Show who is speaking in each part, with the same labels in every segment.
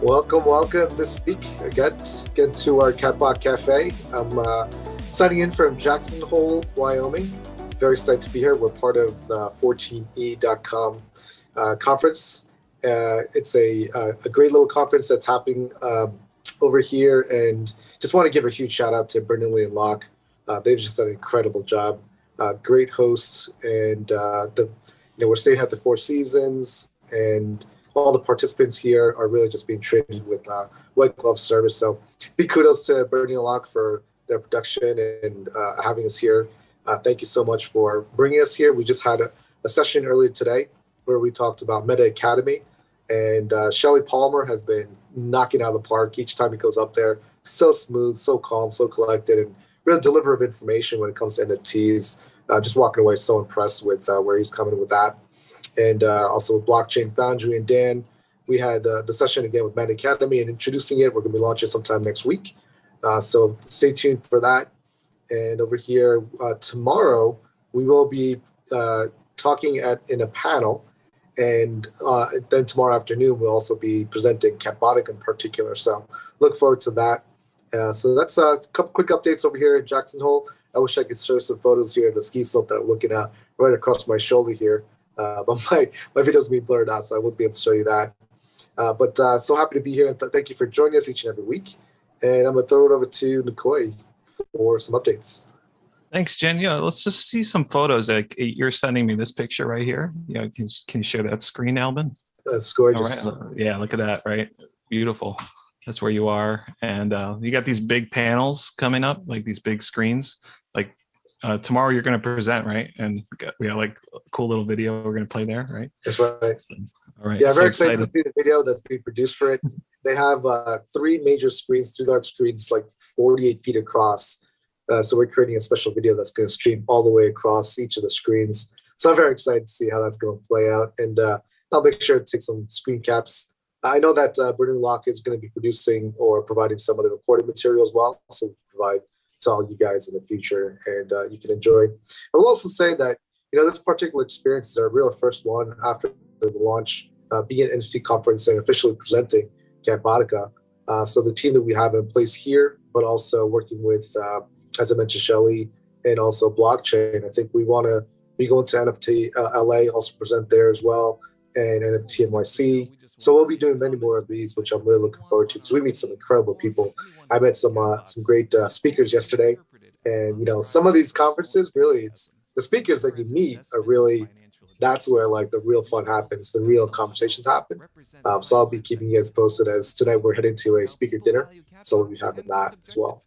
Speaker 1: Welcome this week again to our Catbot Cafe. I'm signing in from Jackson Hole, Wyoming. Very excited to be here. We're part of the 14e.com conference. It's a great little conference that's happening over here, and just want to give a huge shout out to Bernoulli and Locke. They've just done an incredible job. Great hosts, and we're staying at the Four Seasons, and all the participants here are really just being treated with white glove service. So big kudos to Bernie and Locke for their production and having us here. Thank you so much for bringing us here. We just had a session earlier today where we talked about Meta Academy, and Shelly Palmer has been knocking out of the park each time he goes up there. So smooth, so calm, so collected, and really deliver of information when it comes to NFTs. Just walking away so impressed with where he's coming with that. And also with Blockchain Foundry and Dan, we had the session again with Meta Academy and introducing it. We're going to be launching sometime next week. So stay tuned for that. And over here tomorrow, we will be talking in a panel. And then tomorrow afternoon, we'll also be presenting Catbot in particular. So look forward to that. So that's a couple quick updates over here in Jackson Hole. I wish I could show some photos here of the ski slope that I'm looking at right across my shoulder here. But my video's being blurred out, so I won't be able to show you that. But so happy to be here, and thank you for joining us each and every week. And I'm going to throw it over to Nikoi for some updates.
Speaker 2: Thanks, Jen. Yeah, let's just see some photos. Like you're sending me this picture right here. Yeah, can you share that screen, Albin?
Speaker 1: That's gorgeous.
Speaker 2: All right. Yeah, look at that, right? Beautiful. That's where you are. And you got these big panels coming up, like these big screens. Like tomorrow you're going to present, right? And we got like a cool little video we're going to play there, right?
Speaker 1: That's right.
Speaker 2: So, all right.
Speaker 1: Yeah, very excited to see the video that's being produced for it. They have 3 major screens, 3 large screens, like 48 feet across. So we're creating a special video that's going to stream all the way across each of the screens. So I'm very excited to see how that's going to play out. And I'll make sure to take some screen caps. I know that Bernie Locke is going to be producing or providing some of the recording material as well. So we'll provide to all you guys in the future, and you can enjoy. I will also say that this particular experience is our real first one after the launch, being at NFT conference and officially presenting Catbotica. So the team that we have in place here, but also working with, as I mentioned, Shelly and also Blockchain. I think we want to be going to NFT LA, also present there as well, and NFT NYC. So we'll be doing many more of these, which I'm really looking forward to, because we meet some incredible people. I met some great speakers yesterday, and some of these conferences, really, it's the speakers that you meet are really, that's where like the real fun happens, the real conversations happen. So I'll be keeping you guys posted, as tonight we're heading to a speaker dinner, so we'll be having that as well.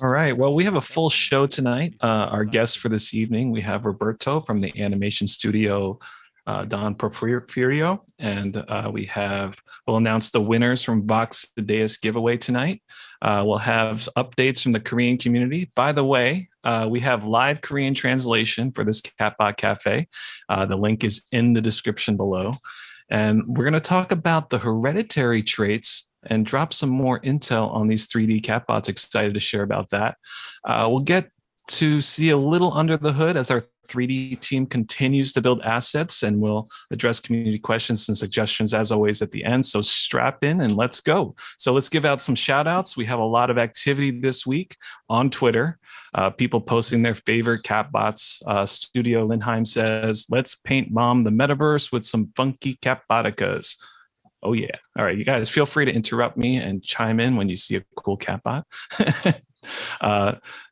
Speaker 2: All right. Well, we have a full show tonight. Our guests for this evening, we have Roberto from the animation studio Don Porfirio, and we'll announce the winners from Vox Deus giveaway tonight. We'll have updates from the Korean community. By the way, we have live Korean translation for this Catbot Cafe. The link is in the description below. And we're going to talk about the hereditary traits and drop some more intel on these 3D Catbots. Excited to share about that. We'll get to see a little under the hood as our 3D team continues to build assets, and we'll address community questions and suggestions as always at the end. So strap in and let's go. So let's give out some shout outs. We have a lot of activity this week on Twitter. People posting their favorite Catbots. Studio Lindheim says, let's paint Mom the metaverse with some funky Catboticas. Oh yeah. All right, you guys feel free to interrupt me and chime in when you see a cool Catbot.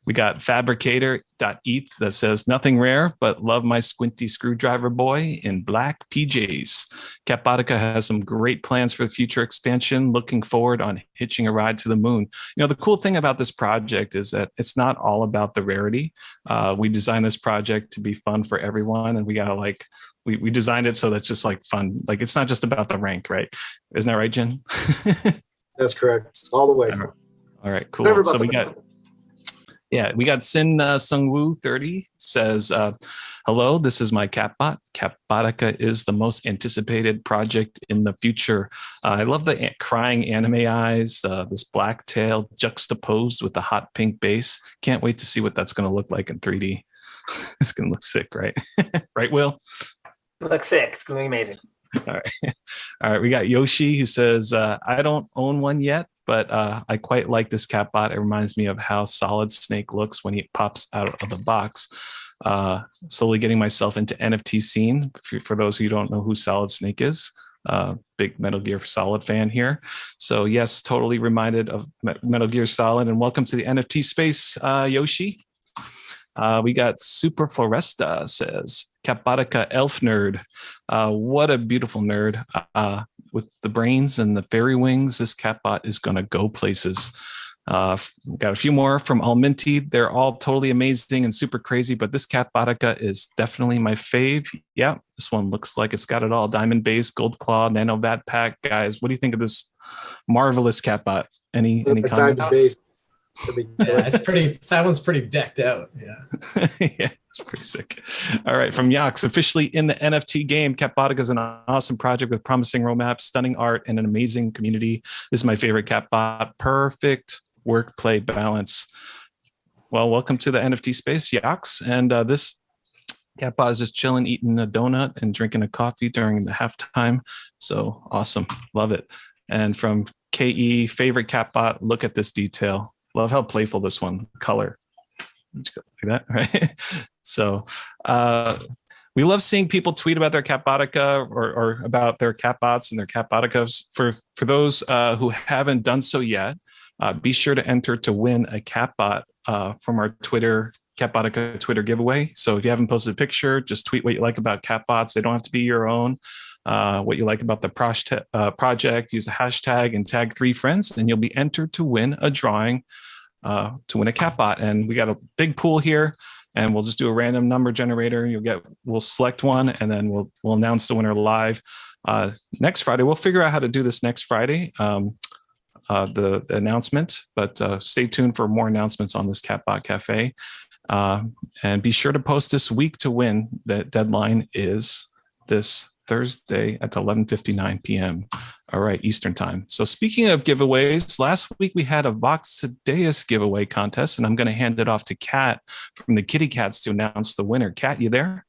Speaker 2: We got fabricator.eth that says, nothing rare, but love my squinty screwdriver boy in black PJs. Catbotica has some great plans for the future expansion. Looking forward on hitching a ride to the moon. The cool thing about this project is that it's not all about the rarity. We designed this project to be fun for everyone, and we got we designed it so that's just like fun. Like it's not just about the rank, right? Isn't that right, Jen?
Speaker 1: That's correct. All the way.
Speaker 2: All right, cool. So we got Sin Sung Woo 30 says, hello, this is my Catbot. Catbotica is the most anticipated project in the future. I love the crying anime eyes, this black tail juxtaposed with the hot pink base. Can't wait to see what that's going to look like in 3D. It's going to look sick, right? Right, Will?
Speaker 3: Looks sick. It's going to be amazing.
Speaker 2: All right. All right. We got Yoshi who says, I don't own one yet, but I quite like this Catbot. It reminds me of how Solid Snake looks when he pops out of the box. Slowly getting myself into NFT scene. For those who don't know who Solid Snake is, big Metal Gear Solid fan here. So yes, totally reminded of Metal Gear Solid. And welcome to the NFT space, Yoshi. We got Super Floresta says, Catbotica Elf Nerd. What a beautiful nerd. With the brains and the fairy wings, this Catbot is going to go places. Got a few more from Alminty. They're all totally amazing and super crazy, but this Catbotica is definitely my fave. Yeah, this one looks like it's got it all. Diamond base, gold claw, nano vat pack. Guys, what do you think of this marvelous Catbot? Any comments?
Speaker 1: Diamond base.
Speaker 3: Yeah, it's pretty. That one's pretty decked out. Yeah,
Speaker 2: yeah, it's pretty sick. All right, from Yax, officially in the NFT game. Catbotica is an awesome project with promising roadmaps, stunning art, and an amazing community. This is my favorite Catbot. Perfect work-play balance. Well, welcome to the NFT space, Yax. And this Catbot is just chilling, eating a donut and drinking a coffee during the halftime. So awesome, love it. And from KE, favorite Catbot. Look at this detail. Love how playful this one, color, like that, right? So we love seeing people tweet about their Catbotica or about their Catbots and their Catboticas. For those who haven't done so yet, be sure to enter to win a Catbot from our Catbotica Twitter giveaway. So if you haven't posted a picture, just tweet what you like about Catbots. They don't have to be your own. What you like about the project, use the hashtag and tag 3 friends, and you'll be entered to win a drawing to win a Catbot. And we got a big pool here, and we'll just do a random number generator. We'll select one, and then we'll announce the winner live next Friday. We'll figure out how to do this next Friday, the announcement, but stay tuned for more announcements on this Catbot Cafe. And be sure to post this week to win. The deadline is this Thursday at 11:59 p.m. All right, Eastern time. So speaking of giveaways, last week we had a Voxadeus giveaway contest, and I'm going to hand it off to Kat from the Kitty Cats to announce the winner. Kat, you there?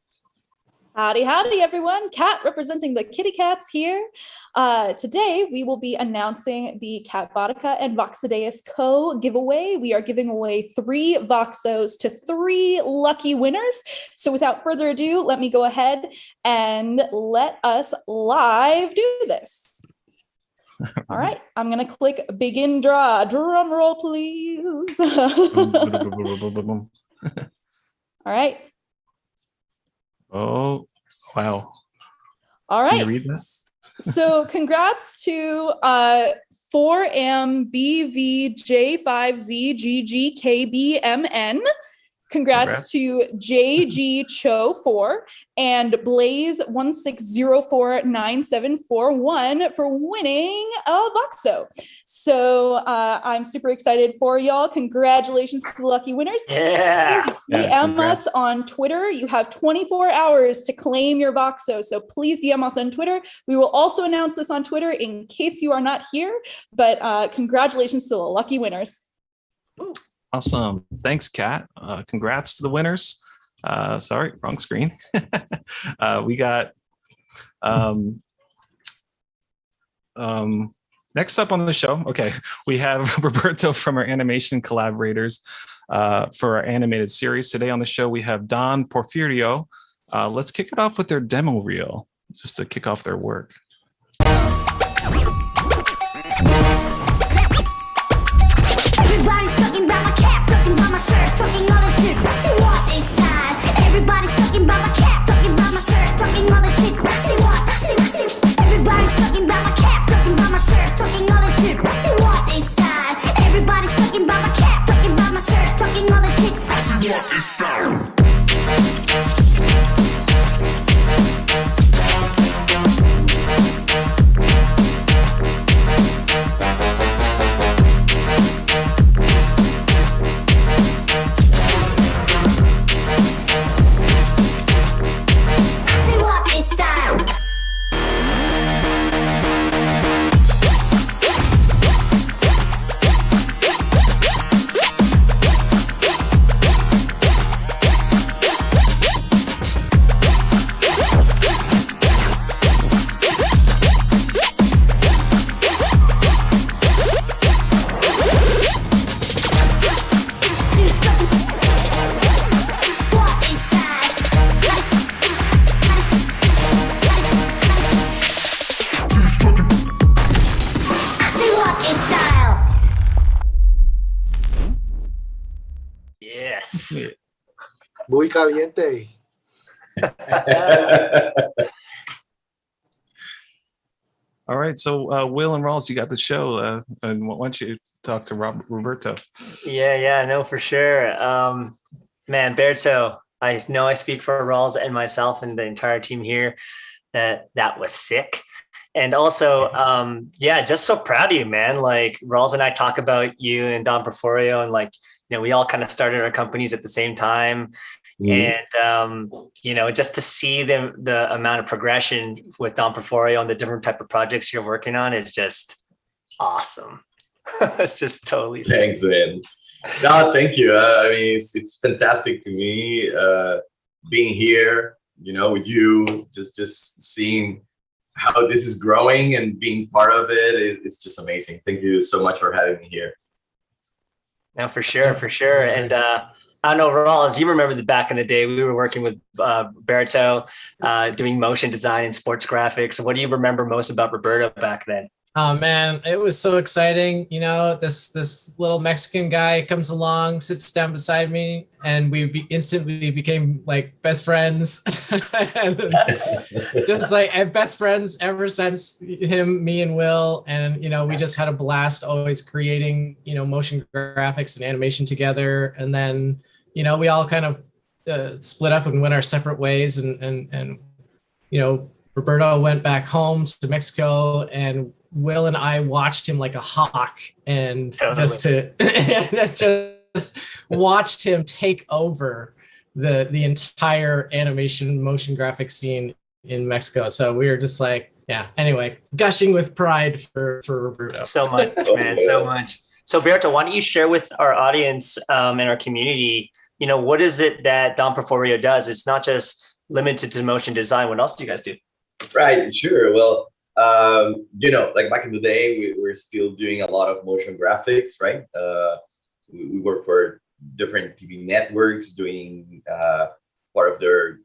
Speaker 4: Howdy, howdy, everyone. Kat representing the Kitty Cats here. Today, we will be announcing the Catbotica and Voxadeus Co. giveaway. We are giving away 3 Voxos to 3 lucky winners. So without further ado, let me go ahead and let us live do this. All right, I'm going to click begin draw. Drum roll, please. All right.
Speaker 2: Oh, wow.
Speaker 4: All right.
Speaker 2: Can you read that?
Speaker 4: So congrats to 4MBVJ5ZGGKBMN. Congrats to JG Cho 4 and Blaze 1604971 for winning a Voxo. So I'm super excited for y'all. Congratulations to the lucky winners.
Speaker 3: yeah.
Speaker 4: Please DM us on Twitter. You have 24 hours to claim your Voxo. So please DM us on Twitter. We will also announce this on Twitter in case you are not here. But congratulations to the lucky winners. Ooh.
Speaker 2: Awesome. Thanks, Kat. Congrats to the winners. Sorry, wrong screen. We got next up on the show. Okay, we have Roberto from our animation collaborators for our animated series. Today on the show, we have Don Porfirio. Let's kick it off with their demo reel, just to kick off their work.
Speaker 5: Everybody's talking about my cap, talking about my shirt, talking all the shit. Let's see what is sad. Everybody's talking about my cap, talking about my shirt, talking all the shit. Let's see what, let's see. Everybody's talking about my cap, talking about my shirt, talking all the shit. Let's see what is sad. Everybody's talking about my cap, talking about my shirt, talking all the shit. Let's see what is sad.
Speaker 1: Muy caliente.
Speaker 2: All right, so Will and Rawls, you got the show, and why don't you talk to Roberto?
Speaker 6: Yeah, no, for sure. Man, Berto, I know I speak for Rawls and myself and the entire team here that was sick. And also, just so proud of you, man. Like Rawls and I talk about you and Don Porforio, and like, we all kind of started our companies at the same time. And, just to see the amount of progression with Don Porforio and the different type of projects you're working on is just awesome. It's just totally sick.
Speaker 7: Thanks, man. No, thank you. I mean, it's fantastic to me being here, with you, just seeing how this is growing and being part of it. It's just amazing. Thank you so much for having me here.
Speaker 6: No, for sure. And I don't know, Rawls, you remember back in the day, we were working with Berto, doing motion design and sports graphics. What do you remember most about Roberto back then?
Speaker 3: Oh man, it was so exciting. This little Mexican guy comes along, sits down beside me, and we instantly became like best friends. And just like best friends ever since me and Will. And we just had a blast always creating motion graphics and animation together. And then we all kind of split up and went our separate ways. And Roberto went back home to Mexico, and Will and I watched him like a hawk, and just watched him take over the entire animation motion graphic scene in Mexico. So we were just like, anyway, gushing with pride for Roberto.
Speaker 6: So much, man, so much. So Berto, why don't you share with our audience and our community, what is it that Don Porforio does? It's not just limited to motion design. What else do you guys do?
Speaker 7: Right, sure. Well, like back in the day, we're still doing a lot of motion graphics, right? We work for different TV networks doing part of their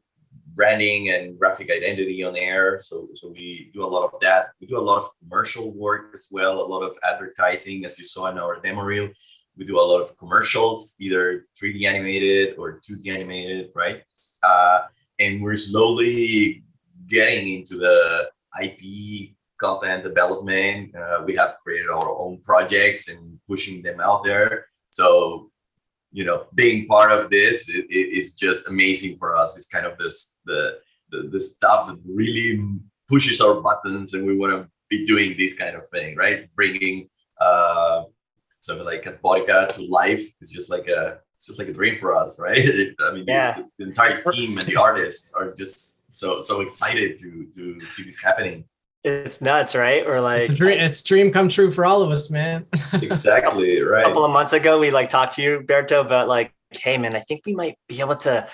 Speaker 7: branding and graphic identity on air. So we do a lot of that. We do a lot of commercial work as well, a lot of advertising, as you saw in our demo reel. We do a lot of commercials, either 3D animated or 2D animated, right? And we're slowly getting into the IP content development. We have created our own projects and pushing them out there. So, being part of this is just amazing for us. It's kind of the stuff that really pushes our buttons, and we want to be doing this kind of thing, right? Bringing something like Catbot to life. It's just like a dream for us, right? I mean, the entire team and the artists are just so excited to see this happening.
Speaker 6: It's nuts, right? Or like
Speaker 3: it's dream come true for all of us, man.
Speaker 7: Exactly, right.
Speaker 6: A couple of months ago, we talked to you, Berto, about like, hey man, I think we might be able to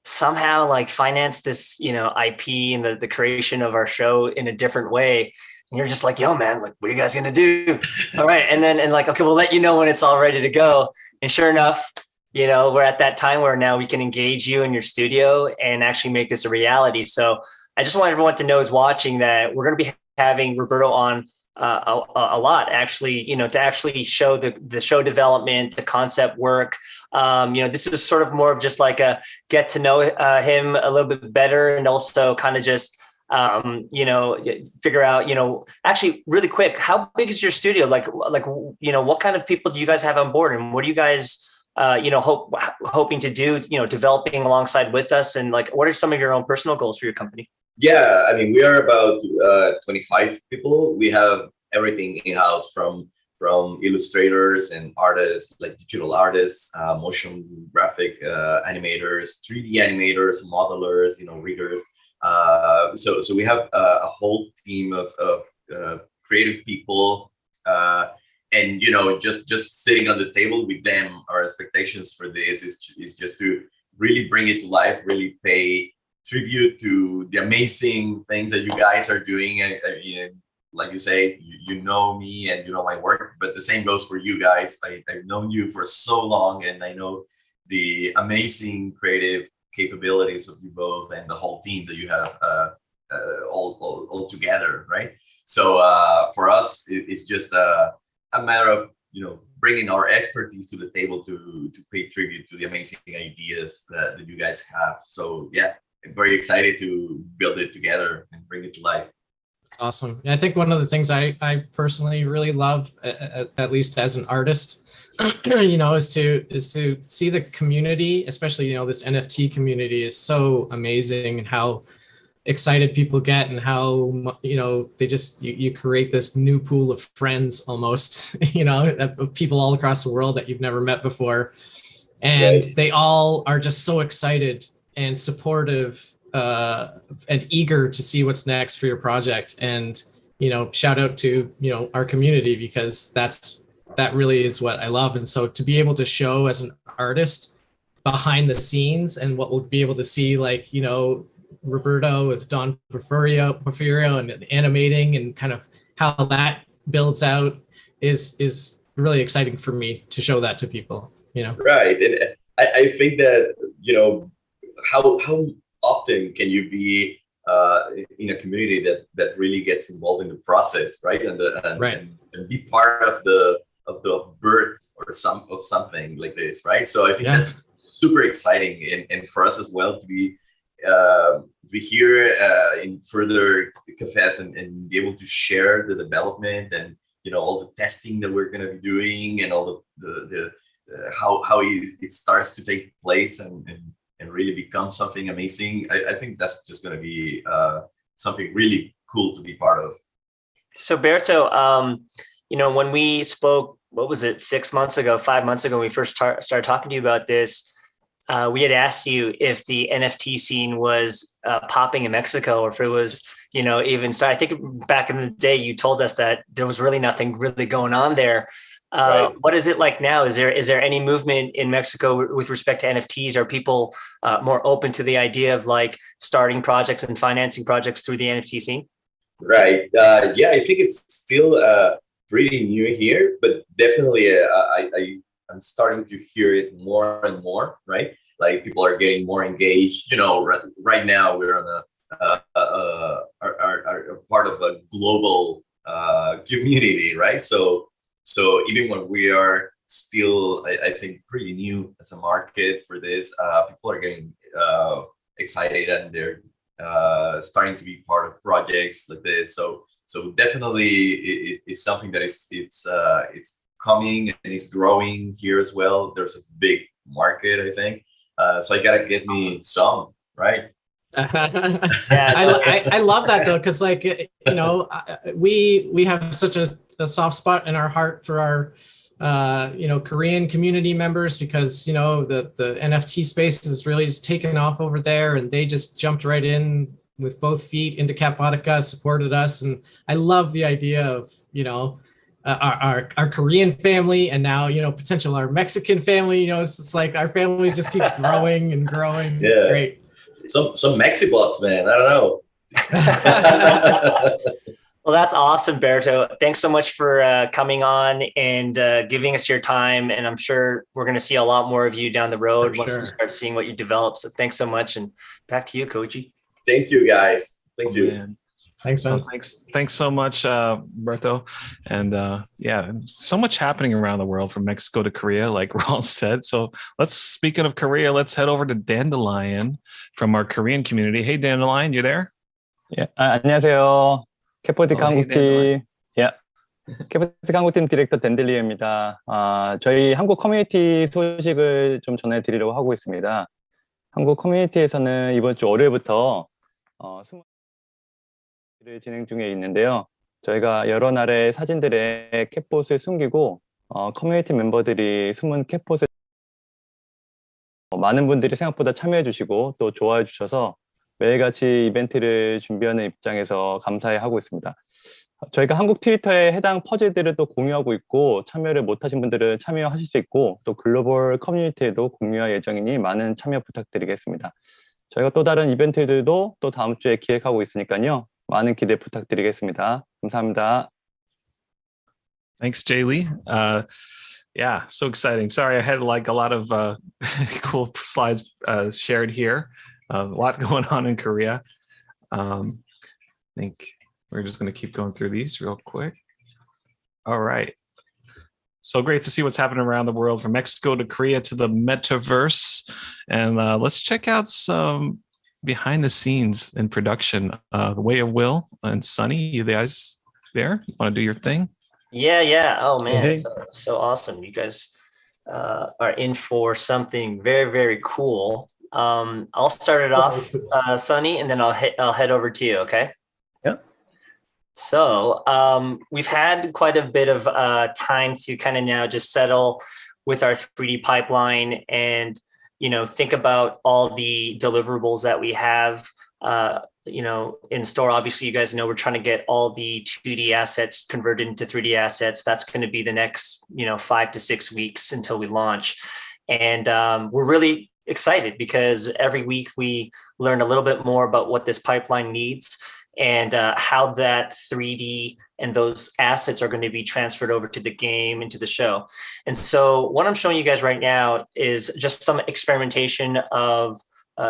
Speaker 6: somehow finance this, IP and the creation of our show in a different way. And you're just like, yo, man, what are you guys gonna do? All right, okay, we'll let you know when it's all ready to go. And sure enough, we're at that time where now we can engage you in your studio and actually make this a reality. So I just want everyone to know who's watching that we're going to be having Roberto on a lot, actually, to actually show the show development, the concept work. This is sort of more of just like a get to know him a little bit better, and also kind of just, figure out, actually really quick, how big is your studio? What kind of people do you guys have on board, and what do you guys hoping to do, developing alongside with us, and what are some of your own personal goals for your company?
Speaker 7: Yeah, I mean, we are about 25 people. We have everything in-house from illustrators and artists, like digital artists, motion graphic animators, 3D animators, modelers, readers. So we have a whole team of creative people. And just sitting on the table with them, our expectations for this is just to really bring it to life, really pay tribute to the amazing things that you guys are doing. Like you say, you know me and you know my work, but the same goes for you guys. I've known you for so long, and I know the amazing creative capabilities of you both and the whole team that you have all together, right? So for us, it's just a matter of bringing our expertise to the table to pay tribute to the amazing ideas that you guys have. So yeah, I'm very excited to build it together and bring it to life.
Speaker 3: It's awesome. I think one of the things I personally really love, at least as an artist, is to see the community, especially this NFT community, is so amazing, and how excited people get, and how they just you create this new pool of friends almost, of people all across the world that you've never met before, and
Speaker 7: Right.
Speaker 3: they all are just so excited and supportive and eager to see what's next for your project. And shout out to our community, because that really is what I love. And so to be able to show as an artist behind the scenes, and what we'll be able to see, like Roberto with Don Porfirio and animating, and kind of how that builds out is really exciting for me to show that to people.
Speaker 7: Right. And I think that how often can you be in a community that really gets involved in the process, right? And be part of the birth or something like this, right? So I think that's super exciting, and for us as well to be here in further cafes and be able to share the development, and all the testing that we're going to be doing, and all the how it starts to take place and really become something amazing. I think that's just going to be something really cool to be part of.
Speaker 6: So Berto, when we spoke, what was it, 5 months ago, when we first started talking to you about this, we had asked you if the NFT scene was popping in Mexico, or if it was, even so. I think back in the day, you told us that there was really nothing really going on there.
Speaker 7: Right.
Speaker 6: What is it like now? Is there any movement in Mexico with respect to NFTs? Are people more open to the idea of like starting projects and financing projects through the NFT scene?
Speaker 7: Right. Yeah, I think it's still pretty new here, but definitely I'm starting to hear it more and more. Right, like people are getting more engaged. Right now we're on are part of a global community, right? So even when we are still, I think, pretty new as a market for this, people are getting excited, and they're starting to be part of projects like this. So definitely it's something that it's coming and it's growing here as well. There's a big market, I think. So I gotta get me some, right?
Speaker 3: I love that though, because we have such a soft spot in our heart for our Korean community members, because the NFT space is really just taken off over there, and they just jumped right in with both feet into Catbotica, supported us, and I love the idea of our Korean family, and now potential our Mexican family. It's like our families just keeps growing and growing. Yeah. It's great.
Speaker 7: Some Mexibots, man. I don't know.
Speaker 6: Well, that's awesome, Berto. Thanks so much for coming on and giving us your time. And I'm sure we're going to see a lot more of you down the road once we start seeing what you develop. So thanks so much. And back to you, Koji.
Speaker 7: Thank you, guys. Thank you.
Speaker 2: Man.
Speaker 3: Thanks, man.
Speaker 2: Well, thanks so much, Berto. And so much happening around the world, from Mexico to Korea, like Raul said. So speaking of Korea, let's head over to Dandelion from our Korean community. Hey, Dandelion, you there?
Speaker 8: 예, 안녕하세요. 캣보드 한국팀, 캣보드 한국팀 디렉터 댄들리입니다. 저희 한국 커뮤니티 소식을 좀 전해드리려고 하고 있습니다. 한국 커뮤니티에서는 이번 주 월요일부터 를 진행 중에 있는데요. 저희가 여러 날의 사진들에 캣봇을 숨기고 커뮤니티 멤버들이 숨은 캣봇을 많은 분들이 생각보다 참여해 주시고 또 좋아해 주셔서 매일같이 이벤트를 준비하는 입장에서 감사해 하고 있습니다. 저희가 한국 트위터에 해당 퍼즐들을 또 공유하고 있고, 참여를 못하신 분들은 참여하실 수 있고, 또 글로벌 커뮤니티에도 공유할 예정이니 많은 참여 부탁드리겠습니다. 저희가 또 다른 이벤트들도 또 다음 주에 기획하고 있으니까요. 많은 기대 부탁드리겠습니다. 감사합니다.
Speaker 2: Thanks, Jay Lee. Yeah, so exciting. Sorry, I had like a lot of cool slides shared here. A lot going on in Korea. I think we're just going to keep going through these real quick. All right. So great to see what's happening around the world, from Mexico to Korea to the metaverse. And let's check out some behind the scenes in production. The Way of Will and Sunny, you guys there? Want to do your thing?
Speaker 6: Yeah. Oh man,
Speaker 8: Hey.
Speaker 6: so awesome. You guys are in for something very, very cool. I'll start it off, Sunny, and then I'll head over to you. Okay.
Speaker 8: Yep.
Speaker 6: So we've had quite a bit of time to kind of now just settle with our 3D pipeline and, think about all the deliverables that we have, in store. Obviously, you guys know we're trying to get all the 2D assets converted into 3D assets. That's going to be the next, 5 to 6 weeks until we launch. And we're really excited because every week we learn a little bit more about what this pipeline needs and how that 3D and those assets are going to be transferred over to the game, into the show. And so what I'm showing you guys right now is just some experimentation of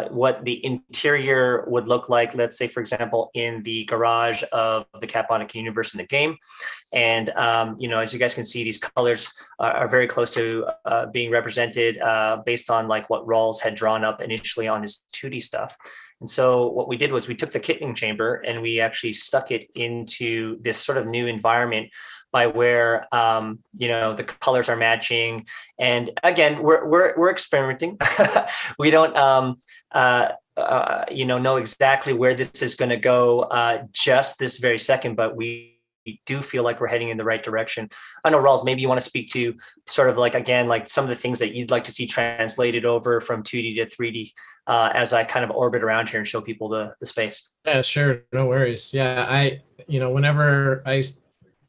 Speaker 6: what the interior would look like, let's say, for example, in the garage of the Catbot universe in the game. And, as you guys can see, these colors are very close to being represented based on like what Rawls had drawn up initially on his 2D stuff. And so what we did was we took the kitting chamber and we actually stuck it into this sort of new environment by where, the colors are matching. And again, we're experimenting. We don't, know exactly where this is going to go just this very second, but we do feel like we're heading in the right direction. I know, Rawls, maybe you want to speak to sort of like, again, like some of the things that you'd like to see translated over from 2D to 3D as I kind of orbit around here and show people the space.
Speaker 3: Yeah, sure. No worries. Yeah, whenever I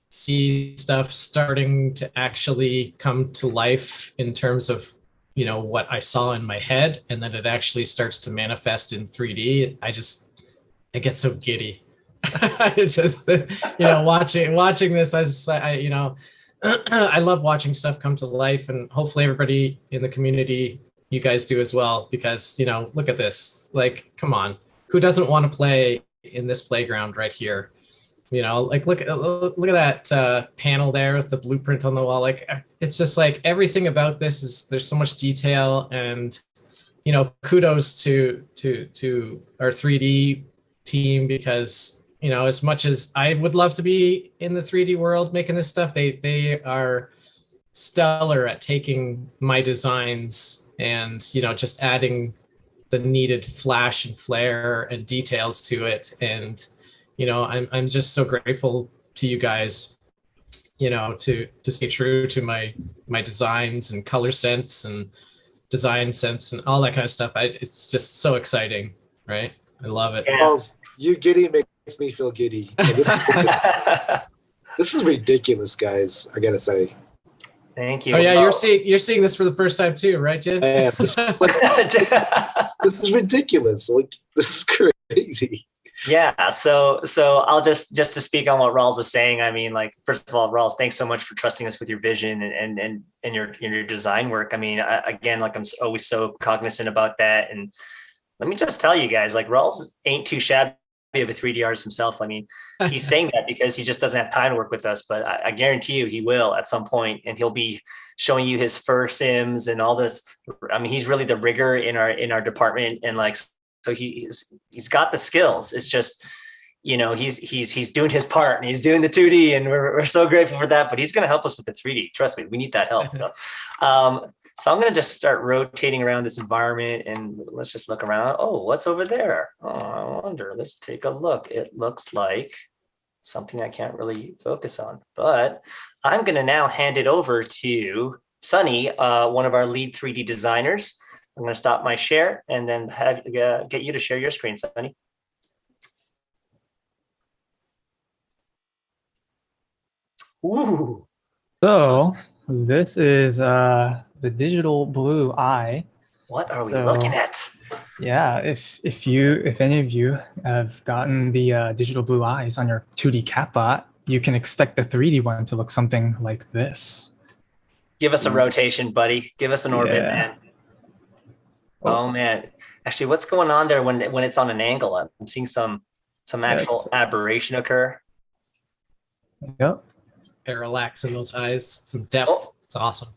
Speaker 3: see stuff starting to actually come to life in terms of, what I saw in my head, and then it actually starts to manifest in 3D, I get so giddy. Just, watching this, I love watching stuff come to life, and hopefully everybody in the community, you guys do as well, because, look at this, like, come on, who doesn't want to play in this playground right here? Like look at that panel there with the blueprint on the wall. Like, it's just like everything about this there's so much detail, and kudos to our 3D team, because as much as I would love to be in the 3D world making this stuff, they are stellar at taking my designs and just adding the needed flash and flare and details to it. And I'm just so grateful to you guys, to stay true to my designs and color sense and design sense and all that kind of stuff. It's just so exciting, right? I love it.
Speaker 1: Well, you giddy makes me feel giddy. This is ridiculous, guys. I gotta say.
Speaker 6: Thank you.
Speaker 3: Oh yeah, you're seeing this for the first time too, right, Jen?
Speaker 1: This is ridiculous. Like, this is crazy.
Speaker 6: Yeah, so I'll just to speak on what Rawls was saying. I mean, like, first of all, Rawls, thanks so much for trusting us with your vision and your design work. I mean, again, like, I'm always so cognizant about that. And let me just tell you guys, like, Rawls ain't too shabby of a 3D artist himself. I mean, he's saying that because he just doesn't have time to work with us, but I guarantee you he will at some point, and he'll be showing you his fur sims and all this. I mean, he's really the rigger in our department, and like, so he's got the skills. It's just, he's doing his part, and he's doing the 2D, and we're so grateful for that. But he's going to help us with the 3D. Trust me, we need that help. So, so I'm going to just start rotating around this environment, and let's just look around. Oh, what's over there? Oh, I wonder. Let's take a look. It looks like something I can't really focus on, but I'm going to now hand it over to Sunny, one of our lead 3D designers. I'm going to stop my share and then get you to share your screen, Sunny. Ooh.
Speaker 9: So this is the digital blue eye.
Speaker 6: What are we looking at?
Speaker 9: Yeah, if any of you have gotten the digital blue eyes on your 2D Catbot, you can expect the 3D one to look something like this.
Speaker 6: Give us a rotation, buddy. Give us an orbit, man. Oh man, actually, what's going on there when it's on an angle? I'm seeing some actual aberration occur.
Speaker 9: Yep.
Speaker 3: Parallax in those eyes, some depth. It's awesome.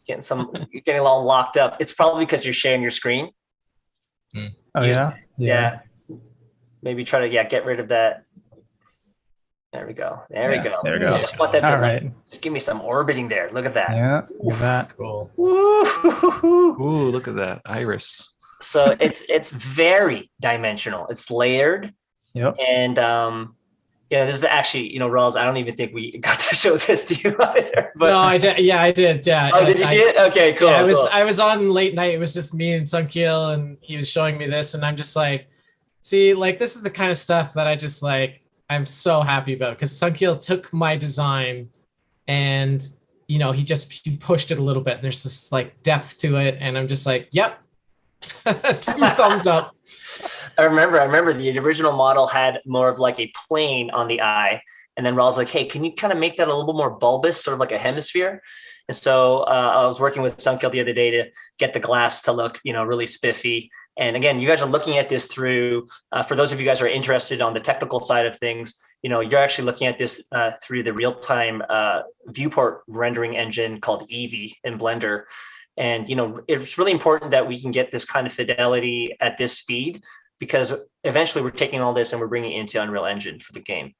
Speaker 6: You're getting all locked up. It's probably because you're sharing your screen.
Speaker 9: Oh yeah.
Speaker 6: Yeah. Maybe try to get rid of that. There we go. There we go.
Speaker 9: There we go.
Speaker 6: I just want that to
Speaker 9: All right.
Speaker 6: just give me some orbiting there. Look at that.
Speaker 9: Yeah. Look at that.
Speaker 3: Cool.
Speaker 2: Ooh, look at that iris.
Speaker 6: So it's very dimensional. It's layered.
Speaker 9: Yep.
Speaker 6: And this is actually, Rawls, I don't even think we got to show this to you either. But
Speaker 3: No, I did. Yeah, I did. Yeah.
Speaker 6: oh, did you see it? Okay, cool.
Speaker 3: Yeah,
Speaker 6: cool.
Speaker 3: I was on late night. It was just me and Sunkil, and he was showing me this, and I'm just like, see, like this is the kind of stuff that I just like. I'm so happy about because Sunkil took my design, and he pushed it a little bit. And there's this like depth to it, and I'm just like, yep, 2 thumbs up.
Speaker 6: I remember the original model had more of like a plane on the eye. And then Rawls like, hey, can you kind of make that a little bit more bulbous, sort of like a hemisphere? And so I was working with Sunkil the other day to get the glass to look, really spiffy. And again, you guys are looking at this through, for those of you guys who are interested on the technical side of things, you're actually looking at this through the real-time viewport rendering engine called Eevee in Blender. And, it's really important that we can get this kind of fidelity at this speed, because eventually we're taking all this and we're bringing it into Unreal Engine for the game.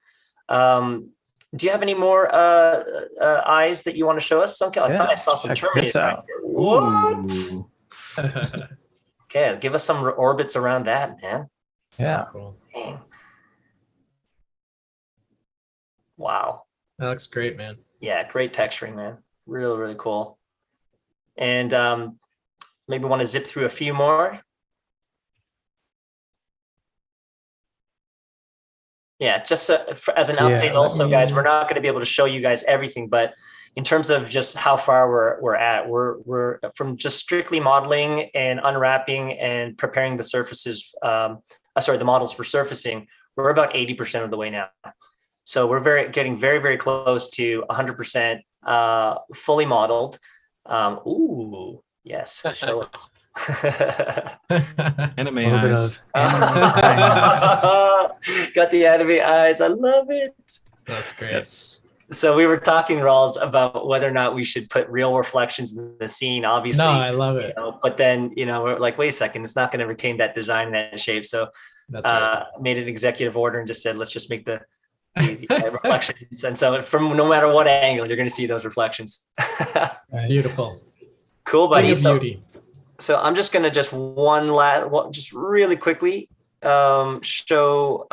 Speaker 6: Do you have any more eyes that you want to show us? Sunkil? I thought I saw some Terminator. Right here. What? Okay, give us some orbits around that, man.
Speaker 9: Yeah.
Speaker 3: Cool.
Speaker 6: Dang. Wow.
Speaker 3: That looks great, man.
Speaker 6: Yeah, great texturing, man. Really, really cool. And maybe want to zip through a few more. Yeah, just as an update also, guys, we're not going to be able to show you guys everything, but in terms of just how far we're at, we're from just strictly modeling and unwrapping and preparing the surfaces, the models for surfacing, we're about 80% of the way now. So we're getting very, very close to 100% fully modeled. Ooh, yes, show us.
Speaker 2: Anime
Speaker 9: A little bit
Speaker 2: eyes.
Speaker 9: of
Speaker 6: Got the anime eyes. I love it.
Speaker 3: That's great.
Speaker 2: Yes.
Speaker 6: So we were talking, Rawls, about whether or not we should put real reflections in the scene. Obviously,
Speaker 3: No, I love it.
Speaker 6: But then we're like, wait a second, it's not going to retain that design, that shape. So
Speaker 3: That's right.
Speaker 6: made an executive order and just said, let's just make the reflections. And so from no matter what angle, you're going to see those reflections.
Speaker 3: Beautiful.
Speaker 6: Cool, buddy.
Speaker 3: Beauty.
Speaker 6: So I'm just going to just really quickly show.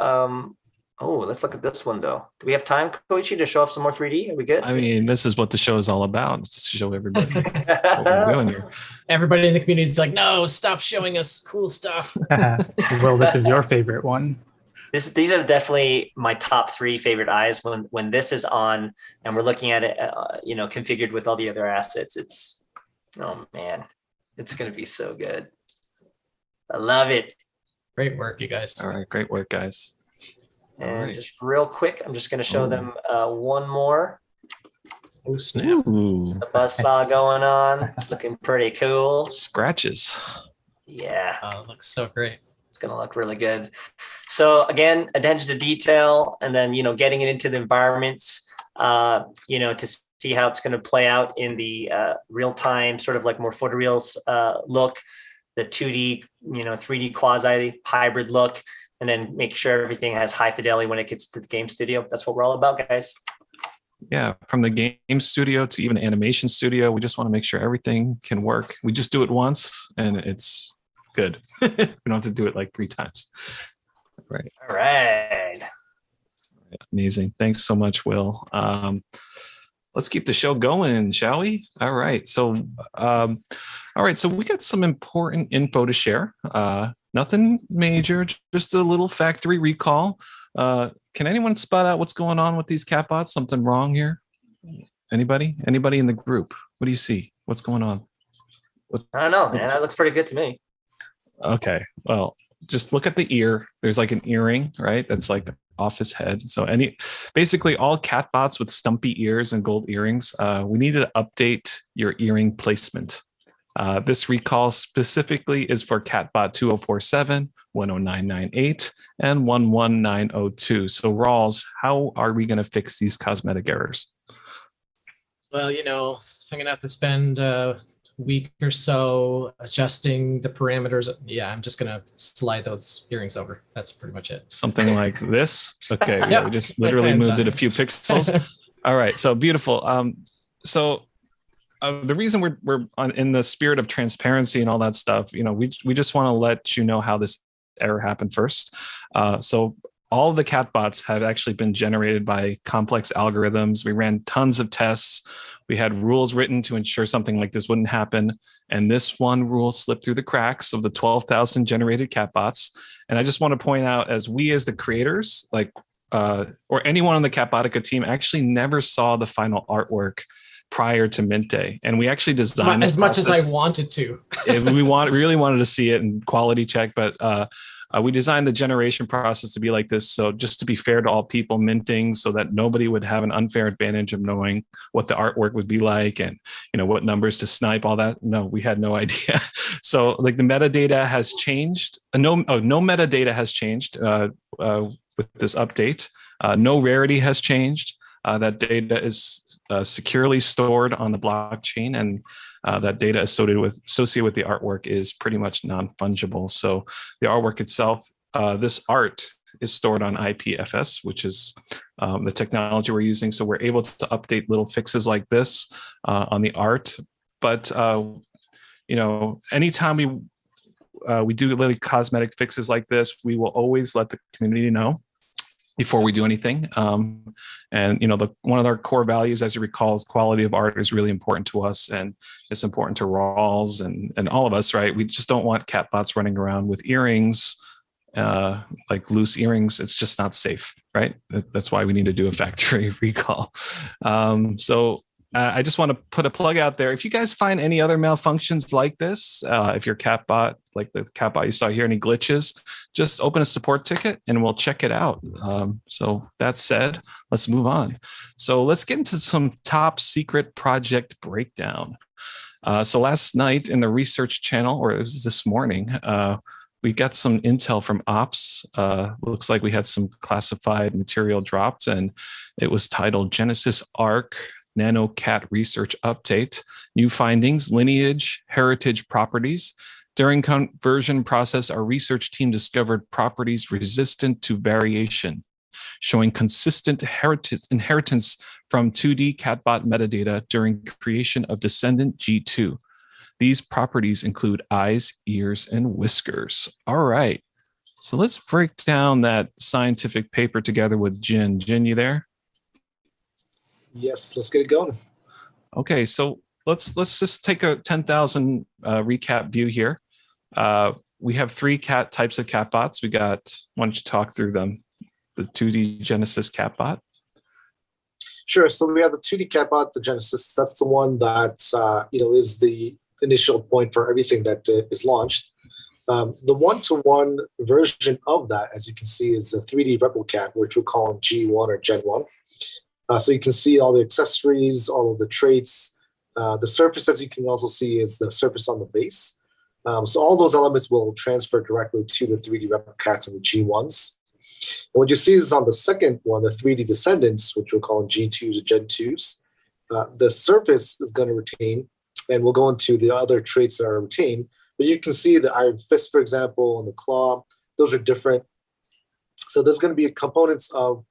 Speaker 6: Let's look at this one, though. Do we have time, Koichi, to show off some more 3D? Are we good?
Speaker 2: I mean, this is what the show is all about. It's to show everybody what we're doing here.
Speaker 3: Everybody in the community is like, no, stop showing us cool stuff.
Speaker 9: Well, this is your favorite one.
Speaker 6: These are definitely my top 3 favorite eyes when this is on and we're looking at it, configured with all the other assets. Oh man, it's going to be so good. I love it.
Speaker 3: Great work, you guys.
Speaker 2: All right, great work, guys.
Speaker 6: And just real quick, I'm just going to show them one more.
Speaker 3: Oh, snap.
Speaker 2: Ooh,
Speaker 6: The buzzsaw going on. It's looking pretty cool.
Speaker 2: scratches.
Speaker 6: Yeah.
Speaker 3: Oh, it looks so great.
Speaker 6: It's going to look really good. So again, attention to detail, and then, getting it into the environments, to see how it's going to play out in the real-time, sort of like more photoreals look, the 2D, 3D quasi hybrid look, and then make sure everything has high fidelity when it gets to the game studio. That's what we're all about, guys.
Speaker 2: Yeah, from the game studio to even the animation studio, we just want to make sure everything can work. We just do it once and it's good. We don't have to do it like 3 times. Right.
Speaker 6: All right.
Speaker 2: Amazing. Thanks so much, Will. Let's keep the show going, shall we? All right. So we got some important info to share. Nothing major, just a little factory recall. Can anyone spot out what's going on with these Catbots? Something wrong here? Anybody in the group? What do you see? What's going on?
Speaker 6: I don't know, man. That looks pretty good to me.
Speaker 2: Okay. Well, just look at the ear. There's like an earring, right? That's like off his head. So basically all Catbots with stumpy ears and gold earrings, we need to update your earring placement. This recall specifically is for Catbot 2047, 10998, and 11902. So Rawls, how are we going to fix these cosmetic errors?
Speaker 3: Well, I'm gonna have to spend a week or so adjusting the parameters. Yeah, I'm just gonna slide those earrings over. That's pretty much it.
Speaker 2: Something like this. Okay,
Speaker 3: Yeah.
Speaker 2: yeah, we just literally moved it a few pixels. All right, so beautiful. The reason we're in the spirit of transparency and all that stuff, we just want to let you know how this error happened first. So all of the catbots have actually been generated by complex algorithms. We ran tons of tests. We had rules written to ensure something like this wouldn't happen. And this one rule slipped through the cracks of the 12,000 generated catbots. And I just want to point out, as the creators, or anyone on the Catbotica team actually never saw the final artwork prior to Mint Day. And we actually designed
Speaker 3: as much as I wanted to.
Speaker 2: We really wanted to see it and quality check, but we designed the generation process to be like this. So just to be fair to all people minting, so that nobody would have an unfair advantage of knowing what the artwork would be like and what numbers to snipe, all that. No, we had no idea. So the metadata has changed. No metadata has changed with this update. No rarity has changed. That data is securely stored on the blockchain, and that data associated with the artwork is pretty much non-fungible. So the artwork itself, this art is stored on IPFS, which is the technology we're using. So we're able to update little fixes like this on the art. But anytime we do little cosmetic fixes like this, we will always let the community know before we do anything. And one of our core values, as you recall, is quality of art is really important to us, and it's important to Rawls and all of us, right? We just don't want catbots running around with earrings, like loose earrings. It's just not safe, right? That's why we need to do a factory recall. I just want to put a plug out there. If you guys find any other malfunctions like this, if your catbot, like the catbot you saw here, any glitches, just open a support ticket and we'll check it out. So that said, let's move on. So let's get into some top secret project breakdown. So last night in the research channel, or it was this morning, we got some intel from ops. Looks like we had some classified material dropped, and it was titled Genesis Arc NanoCat Research Update, New Findings, Lineage, Heritage Properties. During conversion process, our research team discovered properties resistant to variation, showing consistent inheritance from 2D catbot metadata during creation of Descendant G2. These properties include eyes, ears, and whiskers. All right, so let's break down that scientific paper together with Jin. Jin, you there?
Speaker 1: Yes, let's get it going.
Speaker 2: Okay, so let's just take a 10,000 recap view here. We have three types of catbots. Why don't you talk through them? The 2D Genesis catbot.
Speaker 1: Sure. So we have the 2D catbot, the Genesis. That's the one that is the initial point for everything that is launched. The one-to-one version of that, as you can see, is a 3D replicat, which we're calling G1 or Gen 1. So you can see all the accessories, all of the traits. The surface, as you can also see, is the surface on the base. So all those elements will transfer directly to the 3D replicats and the G1s. And what you see is on the second one, the 3D Descendants, which we're calling G2s or Gen 2s, the surface is going to retain, and we'll go into the other traits that are retained. But you can see the iron fist, for example, and the claw. Those are different. So there's going to be components of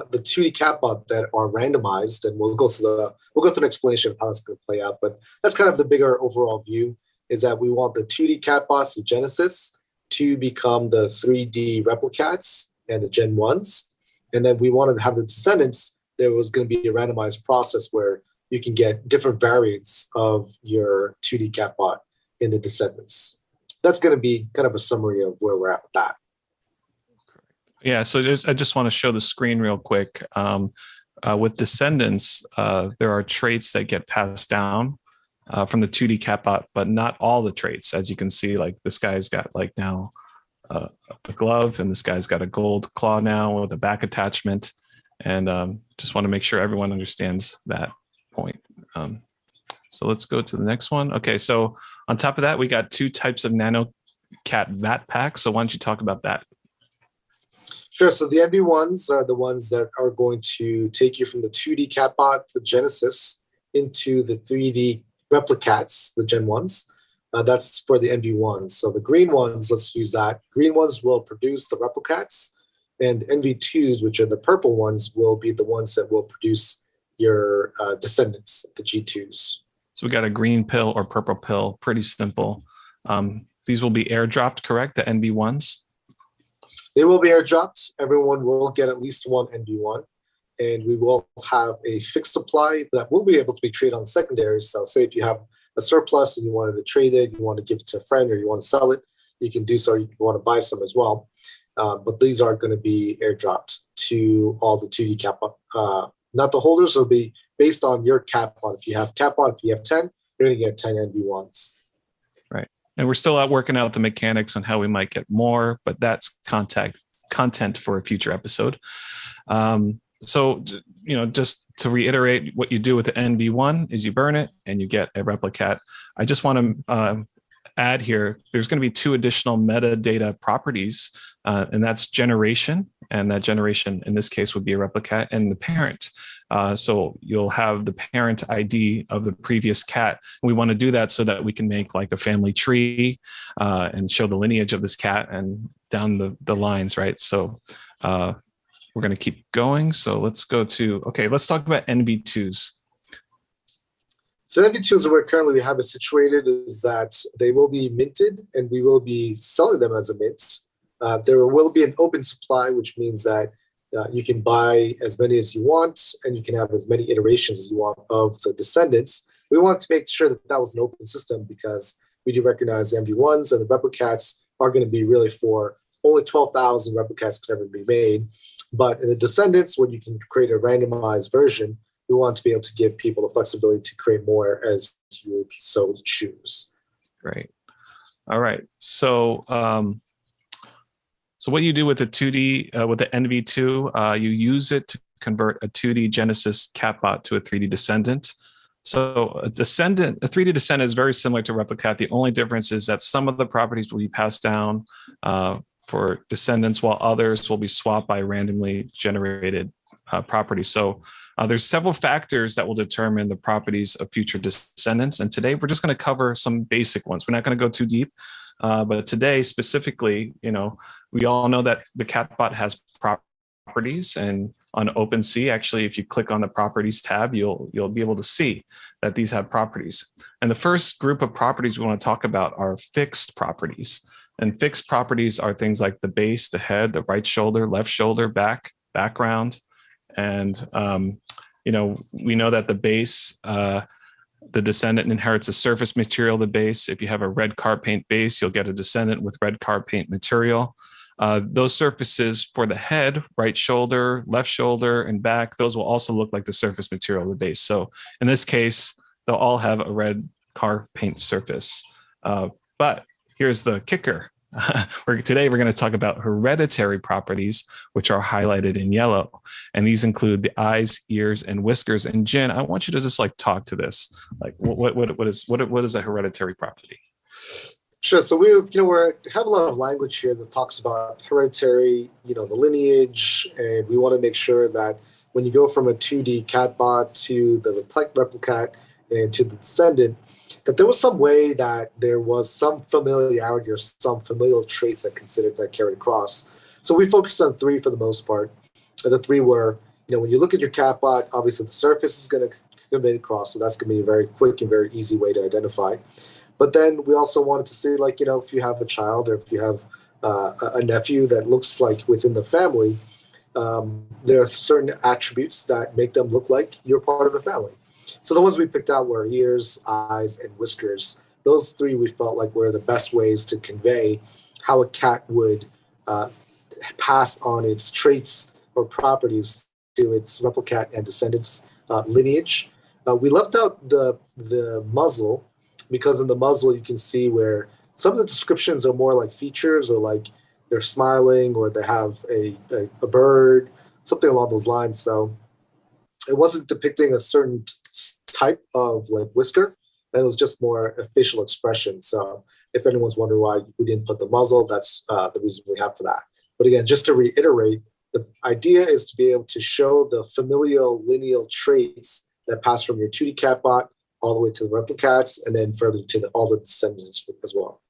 Speaker 1: the 2D catbot that are randomized, and we'll go through an explanation of how that's going to play out. But that's kind of the bigger overall view, is that we want the 2D catbots, the Genesis, to become the 3D replicats and the Gen 1s. And then we wanted to have the Descendants. There was going to be a randomized process where you can get different variants of your 2D catbot in the Descendants. That's going to be kind of a summary of where we're at with that.
Speaker 2: Yeah, so I just want to show the screen real quick. With Descendants, there are traits that get passed down from the 2D catbot, but not all the traits. As you can see, like this guy's got now a glove, and this guy's got a gold claw now with a back attachment. And just want to make sure everyone understands that point. So let's go to the next one. Okay, so on top of that, we got two types of NanoCat VAT packs. So why don't you talk about that?
Speaker 1: Sure. So the NB1s are the ones that are going to take you from the 2D catbot, the Genesis, into the 3D replicats, the Gen 1s. That's for the NV1s. So the green ones, let's use that. Green ones will produce the replicats, and NV2s, which are the purple ones, will be the ones that will produce your descendants, the G2s.
Speaker 2: So we got a green pill or purple pill, pretty simple. These will be airdropped, correct? The NV1s?
Speaker 1: They will be airdropped. Everyone will get at least one NV1, and we will have a fixed supply that will be able to be traded on secondary. So say if you have a surplus and you wanted to trade it, you want to give it to a friend, or you want to sell it, you can do so. You want to buy some as well. But these are going to be airdropped to all the 2D Catbot. Not the holders, will be based on your Catbot. If you have Catbot, if you have 10, you're going to get 10 NV1s.
Speaker 2: Right. And we're still out working out the mechanics on how we might get more, but that's content for a future episode. So, just to reiterate, what you do with the NV1 is you burn it and you get a replicat. I just want to add here, there's going to be 2 additional metadata properties, and that's generation. And that generation in this case would be a replicat, and the parent. So you'll have the parent ID of the previous cat. And we want to do that so that we can make like a family tree and show the lineage of this cat and down the lines, right? So we're going to keep going. So let's go to, let's talk about NV2s.
Speaker 1: So NV2s, where currently we have it situated, is that they will be minted and we will be selling them as a mint. There will be an open supply, which means that you can buy as many as you want and you can have as many iterations as you want of the descendants. We want to make sure that that was an open system because we do recognize the MV1s and the replicats are going to be really for only 12,000 replicats can ever be made. But in the descendants, when you can create a randomized version, we want to be able to give people the flexibility to create more as you would so choose.
Speaker 2: Great. All right. So, so what you do with the 2D, with the NV2, you use it to convert a 2D Genesis Catbot to a 3D descendant. So a 3D descendant is very similar to replicat. The only difference is that some of the properties will be passed down for descendants, while others will be swapped by randomly generated properties. So there's several factors that will determine the properties of future descendants. And today we're just going to cover some basic ones. We're not going to go too deep, but today specifically, we all know that the Catbot has properties, and on OpenSea, actually, if you click on the properties tab, you'll be able to see that these have properties. And the first group of properties we want to talk about are fixed properties. And fixed properties are things like the base, the head, the right shoulder, left shoulder, background. And, we know that the base, the descendant inherits a surface material of the base. If you have a red car paint base, you'll get a descendant with red car paint material. Those surfaces for the head, right shoulder, left shoulder, and back, those will also look like the surface material of the base. So in this case, they'll all have a red car paint surface. But here's the kicker. Today we're going to talk about hereditary properties, which are highlighted in yellow. And these include the eyes, ears, and whiskers. And Jin, I want you to just talk to this. What is a hereditary property?
Speaker 1: Sure. So we have a lot of language here that talks about hereditary, the lineage, and we want to make sure that when you go from a 2D Catbot to the replicat and to the descendant, that there was some way that there was some familiarity or some familial traits that carried across. So we focused on 3 for the most part. And the 3 were, when you look at your Catbot, obviously the surface is going to convey across, so that's going to be a very quick and very easy way to identify. But then we also wanted to see, if you have a child or if you have a nephew that looks like within the family, there are certain attributes that make them look like you're part of the family. So the ones we picked out were ears, eyes, and whiskers. Those 3 we felt like were the best ways to convey how a cat would pass on its traits or properties to its replicat and descendants lineage. We left out the muzzle, because in the muzzle you can see where some of the descriptions are more like features, or like they're smiling, or they have a bird, something along those lines. So it wasn't depicting a certain type of whisker, and it was just more a facial expression. So if anyone's wondering why we didn't put the muzzle, that's the reason we have for that. But again, just to reiterate, the idea is to be able to show the familial lineal traits that pass from your 2D Catbot all the way to the replicats, and then further to all the descendants as well.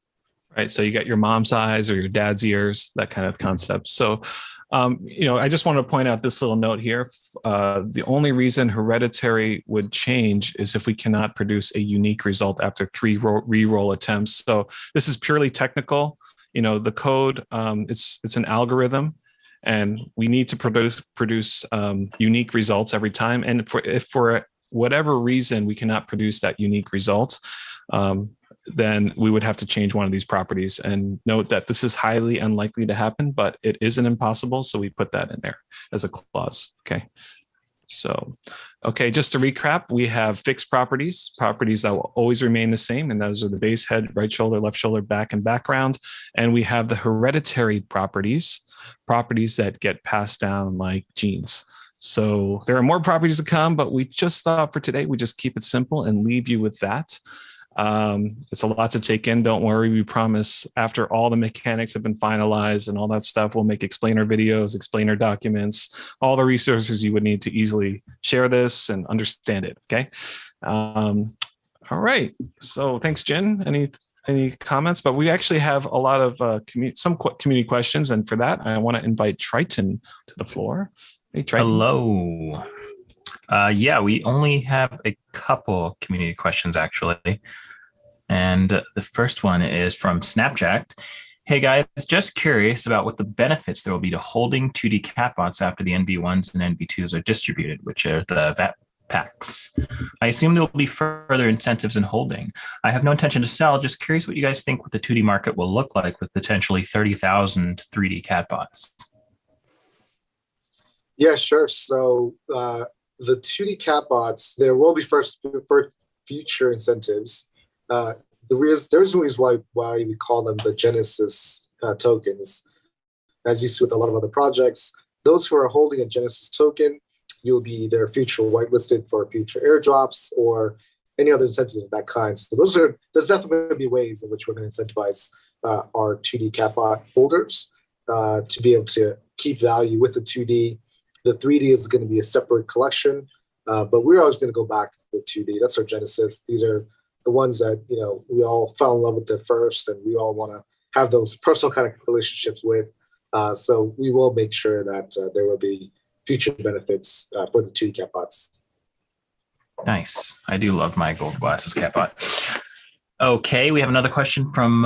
Speaker 2: Right. So you got your mom's eyes or your dad's ears, that kind of concept. So, I just want to point out this little note here. The only reason hereditary would change is if we cannot produce a unique result after 3 re-roll attempts. So this is purely technical. The code, it's an algorithm, and we need to produce unique results every time. And if for whatever reason we cannot produce that unique result, then we would have to change one of these properties. And note that this is highly unlikely to happen, but it isn't impossible. So we put that in there as a clause. Okay. So, just to recap, we have fixed properties that will always remain the same. And those are the base, head, right shoulder, left shoulder, back, and background. And we have the hereditary properties that get passed down like genes. So there are more properties to come, but we just thought for today, we just keep it simple and leave you with that. It's a lot to take in. Don't worry. We promise after all the mechanics have been finalized and all that stuff, we'll make explainer videos, explainer documents, all the resources you would need to easily share this and understand it. Okay. All right. So thanks, Jen. Any comments? But we actually have a lot of some community questions. And for that, I want to invite Triton to the floor. Hey, Triton.
Speaker 10: Hello. We only have a couple community questions, actually. And the first one is from Snapchat. Hey guys, just curious about what the benefits there will be to holding 2D Catbots after the NV1s and NV2s are distributed, which are the VAT packs. I assume there will be further incentives in holding. I have no intention to sell, just curious what you guys think what the 2D market will look like with potentially 30,000 3D Catbots.
Speaker 1: Yeah, sure. So the 2D Catbots, there will be first future incentives. There's a reason why we call them the Genesis tokens. As you see with a lot of other projects, those who are holding a Genesis token, you'll be their future whitelisted for future airdrops or any other incentives of that kind. So there's definitely going to be ways in which we're going to incentivize our 2D Catbot holders to be able to keep value with the 2D. The 3D is going to be a separate collection, but we're always going to go back to the 2D. That's our Genesis. These are the ones that, we all fell in love with at first, and we all want to have those personal kind of relationships with. So we will make sure that there will be future benefits for the 2D Catbots.
Speaker 10: Nice. I do love my gold glasses Catbot. Okay, we have another question from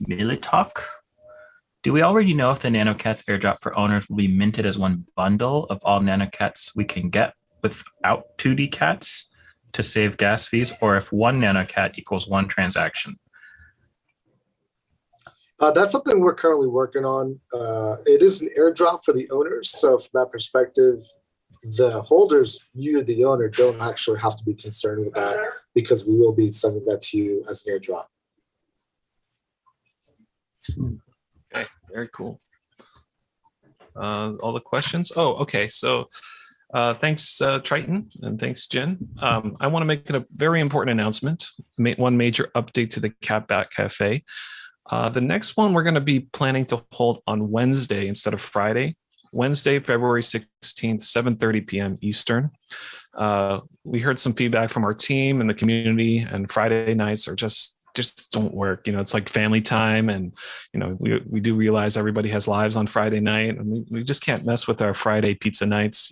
Speaker 10: Militok. Do we already know if the NanoCats airdrop for owners will be minted as one bundle of all NanoCats we can get without 2D cats to save gas fees, or if one NanoCat equals one transaction?
Speaker 1: That's something we're currently working on. It is an airdrop for the owners. So from that perspective, the holders, you, the owner, don't actually have to be concerned with that because we will be sending that to you as an airdrop.
Speaker 2: Okay, very cool. All the questions. Oh, okay. So thanks, Triton, and thanks, Jen. I want to make a very important announcement. One major update to the Catbot Cafe. The next one we're going to be planning to hold on Wednesday instead of Friday. Wednesday, February 16th, 7:30 p.m. Eastern. We heard some feedback from our team and the community, and Friday nights are just don't work. It's like family time, and we do realize everybody has lives on Friday night, and we just can't mess with our Friday pizza nights.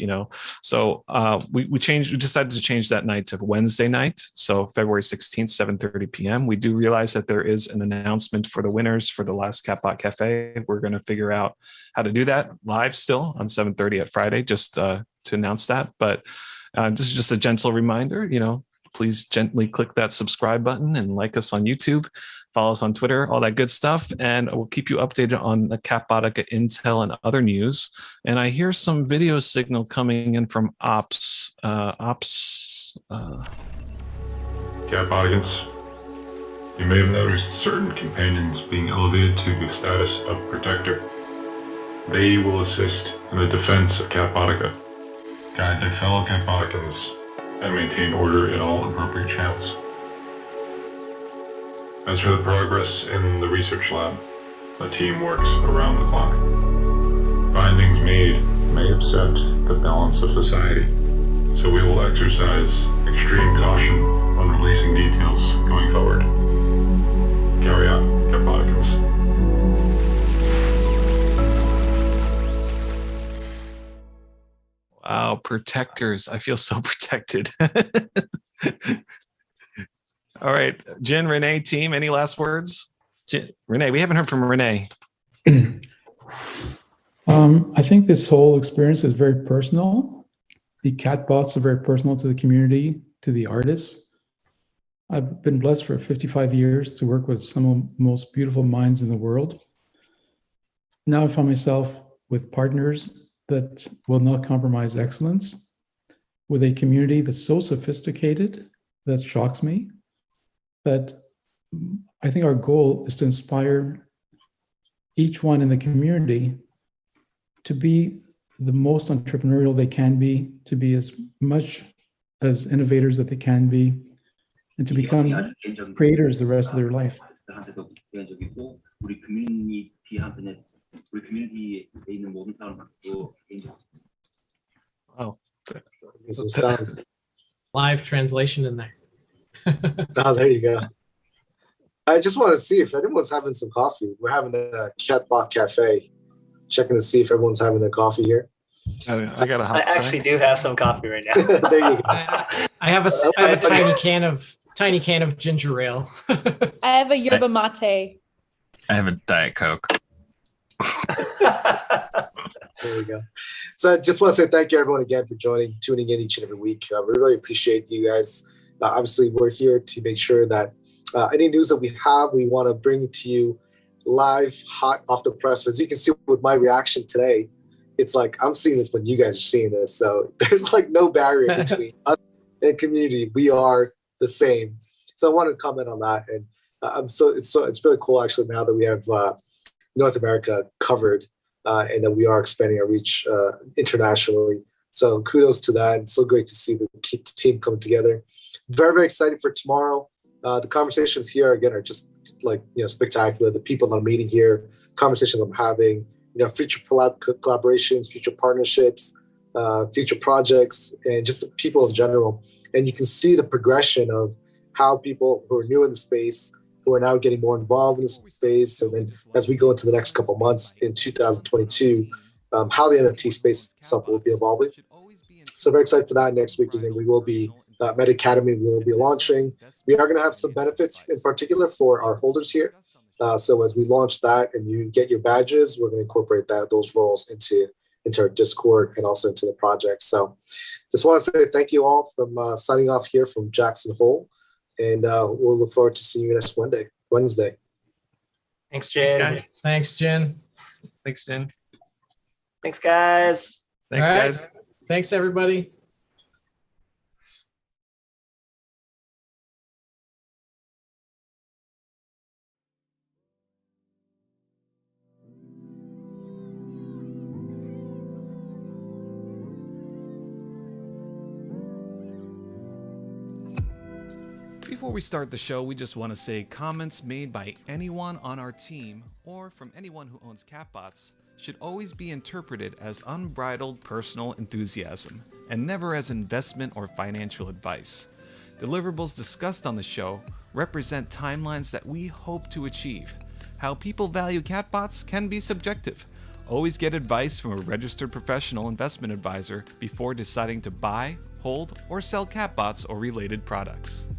Speaker 2: So we decided to change that night to Wednesday night, so February 16th, 7:30 p.m. We do realize that there is an announcement for the winners for the last Catbot Cafe. We're going to figure out how to do that live still on 7:30 at Friday, just to announce that. But this is just a gentle reminder, please gently click that subscribe button and like us on YouTube, follow us on Twitter, all that good stuff. And we'll keep you updated on the Catbotica intel and other news. And I hear some video signal coming in from Ops.
Speaker 11: Catboticans, you may have noticed certain companions being elevated to the status of Protector. They will assist in the defense of Catbotica, guide their fellow Catboticans, and maintain order in all appropriate channels. As for the progress in the research lab, the team works around the clock. Findings made may upset the balance of society, so we will exercise extreme caution when releasing details going forward. Carry on, Catboticans.
Speaker 2: Wow, protectors. I feel so protected. All right, Jen, Renee, team, any last words? Renee, we haven't heard from Renee.
Speaker 12: I think this whole experience is very personal. The Catbots are very personal to the community, to the artists. I've been blessed for 55 years to work with some of the most beautiful minds in the world. Now I find myself with partners that will not compromise excellence, with a community that's so sophisticated that shocks me. But I think our goal is to inspire each one in the community to be the most entrepreneurial they can be, to be as much as innovators that they can be, and to become creators the rest of their life.
Speaker 2: Wow.
Speaker 1: Some sound.
Speaker 3: Live translation in there.
Speaker 1: Oh, there you go. I just want to see if anyone's having some coffee. We're having a Catbot Cafe. Checking to see if everyone's having their coffee here.
Speaker 2: I got a hot
Speaker 6: I actually do have some coffee right now.
Speaker 1: There you go.
Speaker 3: I have a tiny can of ginger ale.
Speaker 4: I have a yerba mate.
Speaker 10: I have a Diet Coke.
Speaker 1: There we go. So I just want to say thank you everyone again for tuning in each and every week. We really appreciate you guys. Obviously, we're here to make sure that any news that we have, we want to bring to you live, hot off the press. As you can see with my reaction today, it's like I'm seeing this when you guys are seeing this. So there's like no barrier between us and community. We are the same. So I wanted to comment on that, and it's really cool actually now that we have North America covered, and that we are expanding our reach internationally. So kudos to that. It's so great to see the team coming together. Very, very excited for tomorrow. The conversations here again are just like, spectacular. The people that I'm meeting here, conversations I'm having, future collaborations, future partnerships, future projects, and just people in general. And you can see the progression of how people who are new in the space, who are now getting more involved in the space, and then as we go into the next couple months in 2022, how the NFT space itself will be evolving. So very excited for that next week. And then we will be Meta Academy will be launching. We are going to have some benefits in particular for our holders here. So as we launch that and you get your badges, we're going to incorporate those roles into our Discord and also into the project. So just want to say thank you all from signing off here from Jackson Hole. And we'll look forward to seeing you next Wednesday.
Speaker 6: Thanks, Jen.
Speaker 3: Thanks, Jen.
Speaker 2: Thanks, Jen.
Speaker 6: Thanks, guys.
Speaker 2: Thanks,
Speaker 3: All right.
Speaker 2: guys.
Speaker 3: Thanks, everybody.
Speaker 13: Before we start the show, we just want to say comments made by anyone on our team or from anyone who owns Catbots should always be interpreted as unbridled personal enthusiasm and never as investment or financial advice. Deliverables discussed on the show represent timelines that we hope to achieve. How people value Catbots can be subjective. Always get advice from a registered professional investment advisor before deciding to buy, hold, or sell Catbots or related products.